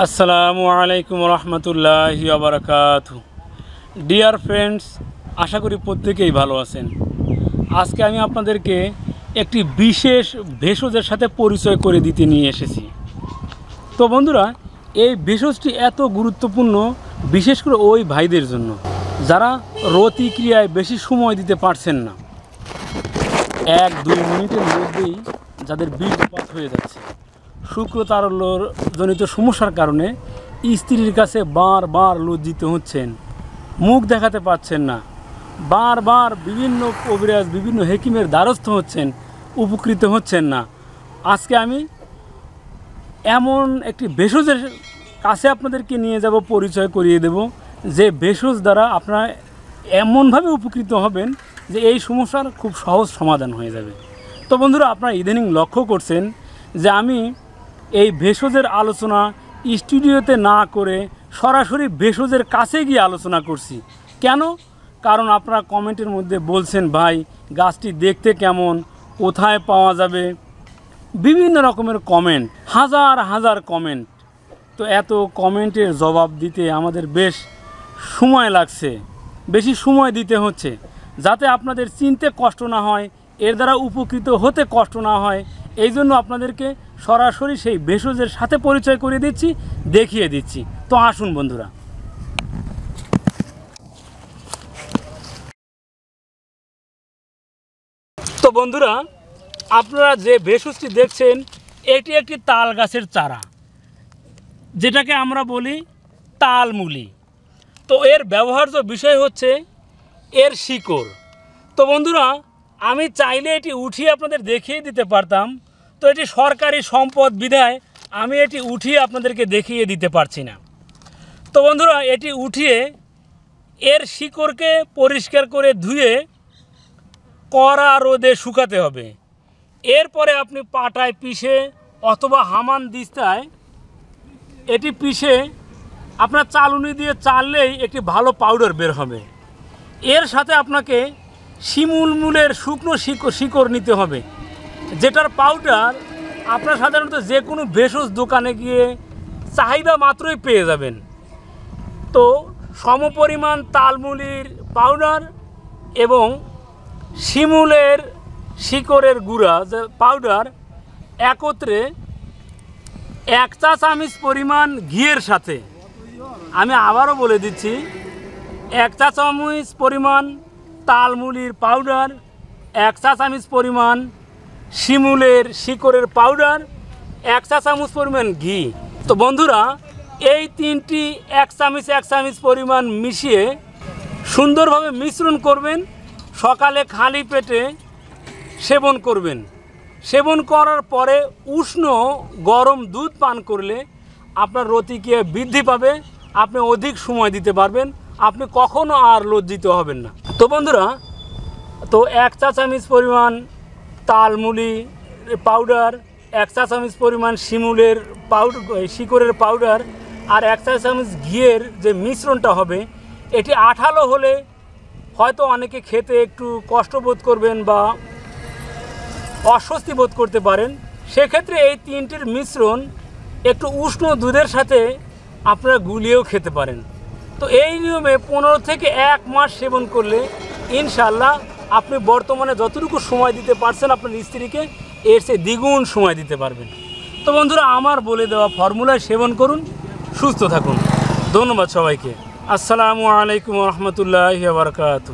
আসসালামু আলাইকুম রহমতুল্লাহি ওয়া বারাকাতুহু। ডিয়ার ফ্রেন্ডস, আশা করি প্রত্যেকেই ভালো আছেন। আজকে আমি আপনাদেরকে একটি বিশেষ ভেষজের সাথে পরিচয় করে দিতে নিয়ে এসেছি। তো বন্ধুরা, এই ভেষজটি এত গুরুত্বপূর্ণ, বিশেষ করে ওই ভাইদের জন্য যারা রতিক্রিয়ায় বেশি সময় দিতে পারছেন না। 1-2 মিনিটের মধ্যেই যাদের বীর্যপাত হয়ে যাচ্ছে, শুক্রতারল্য জনিত সমস্যার কারণে স্ত্রীর কাছে বারবার লজ্জিত হচ্ছেন, মুখ দেখাতে পারছেন না, বারবার বিভিন্ন কবিরাজ বিভিন্ন হেকিমের দ্বারস্থ হচ্ছেন, উপকৃত হচ্ছেন না। আজকে আমি এমন একটি ভেষজের কাছে আপনাদেরকে নিয়ে যাব, পরিচয় করিয়ে দেব, যে ভেষজ দ্বারা আপনারা এমনভাবে উপকৃত হবেন যে এই সমস্যার খুব সহজ সমাধান হয়ে যাবে। তো বন্ধুরা, আপনারা ইদানিং লক্ষ্য করছেন যে আমি এই ভেষজের আলোচনা স্টুডিওতে না করে সরাসরি ভেষজের কাছে গিয়ে আলোচনা করছি। কেন? কারণ আপনারা কমেন্টের মধ্যে বলছেন, ভাই গাছটি দেখতে কেমন, কোথায় পাওয়া যাবে, বিভিন্ন রকমের কমেন্ট, হাজার হাজার কমেন্ট। তো এত কমেন্টের জবাব দিতে আমাদের বেশ সময় লাগছে, বেশি সময় দিতে হচ্ছে, যাতে আপনাদের চিনতে কষ্ট না হয়, এর দ্বারা উপকৃত হতে কষ্ট না হয়। এই জন্য আপনাদেরকে সরাসরি সেই ভেষজের সাথে পরিচয় করিয়ে দিচ্ছি, দেখিয়ে দিচ্ছি। তো আসুন বন্ধুরা। তো বন্ধুরা, আপনারা যে ভেষজটি দেখছেন, এটি একটি তাল গাছের চারা, যেটাকে আমরা বলি তালমুলি। তো এর ব্যবহার্য বিষয় হচ্ছে এর শিকড়। তো বন্ধুরা, আমি চাইলে এটি উঠিয়ে আপনাদের দেখিয়ে দিতে পারতাম, তো এটি সরকারি সম্পদ বিধায় আমি এটি উঠিয়ে আপনাদেরকে দেখিয়ে দিতে পারছি না। তো বন্ধুরা, এটি উঠিয়ে এর শিকড়কে পরিষ্কার করে ধুয়ে কড়া রোদে শুকাতে হবে। এরপরে আপনি পাটায় পিষে অথবা হামান দিস্তায় এটি পিষে আপনার চালুনি দিয়ে চাললেই একটি ভালো পাউডার বের হবে। এর সাথে আপনাকে শিমুলমূলের শুকনো শিকড় নিতে হবে, যেটার পাউডার আপনার সাধারণত যে কোনো ভেষজ দোকানে গিয়ে চাহিদা মাত্রই পেয়ে যাবেন। তো সমপরিমাণ তালমুলির পাউডার এবং শিমুলের শিকড়ের গুঁড়া যে পাউডার একত্রে 1 চা চামচ পরিমাণ ঘিয়ের সাথে, আমি আবারও বলে দিচ্ছি, 1 চা চামচ পরিমাণ তালমুলির পাউডার, 1 চা চামচ পরিমাণ শিমুলের শিকড়ের পাউডার, 1 চা চামচ পরিমাণ ঘি। তো বন্ধুরা, এই তিনটি 1 চামচ পরিমাণ মিশিয়ে সুন্দরভাবে মিশ্রণ করবেন। সকালে খালি পেটে সেবন করবেন। সেবন করার পরে উষ্ণ গরম দুধ পান করলে আপনার রতিক্রিয়া বৃদ্ধি পাবে, আপনি অধিক সময় দিতে পারবেন, আপনি কখনো আর লজ্জিত হবেন না। তো বন্ধুরা, তো 1 চা চামচ পরিমাণ তালমুলি পাউডার, 1 চা চামচ পরিমাণ শিমুলের শিকড়ের পাউডার আর 1 চা চামচ ঘিয়ের যে মিশ্রণটা হবে, এটি আঠালো হলে হয়তো অনেকে খেতে একটু কষ্ট বোধ করবেন বা অস্বস্তি বোধ করতে পারেন। সেক্ষেত্রে এই তিনটির মিশ্রণ একটু উষ্ণ দুধের সাথে আপনারা গুলিয়েও খেতে পারেন। তো এই নিয়মে 15 থেকে 1 মাস সেবন করলে ইনশাল্লাহ আপনি বর্তমানে যতটুকু সময় দিতে পারছেন আপনার স্ত্রীকে, এর চেয়ে দ্বিগুণ সময় দিতে পারবেন। তো বন্ধুরা, আমার বলে দেওয়া ফর্মুলায় সেবন করুন, সুস্থ থাকুন। ধন্যবাদ সবাইকে। আসসালামু আলাইকুম রহমতুল্লাহি ওয়া বারাকাতুহু।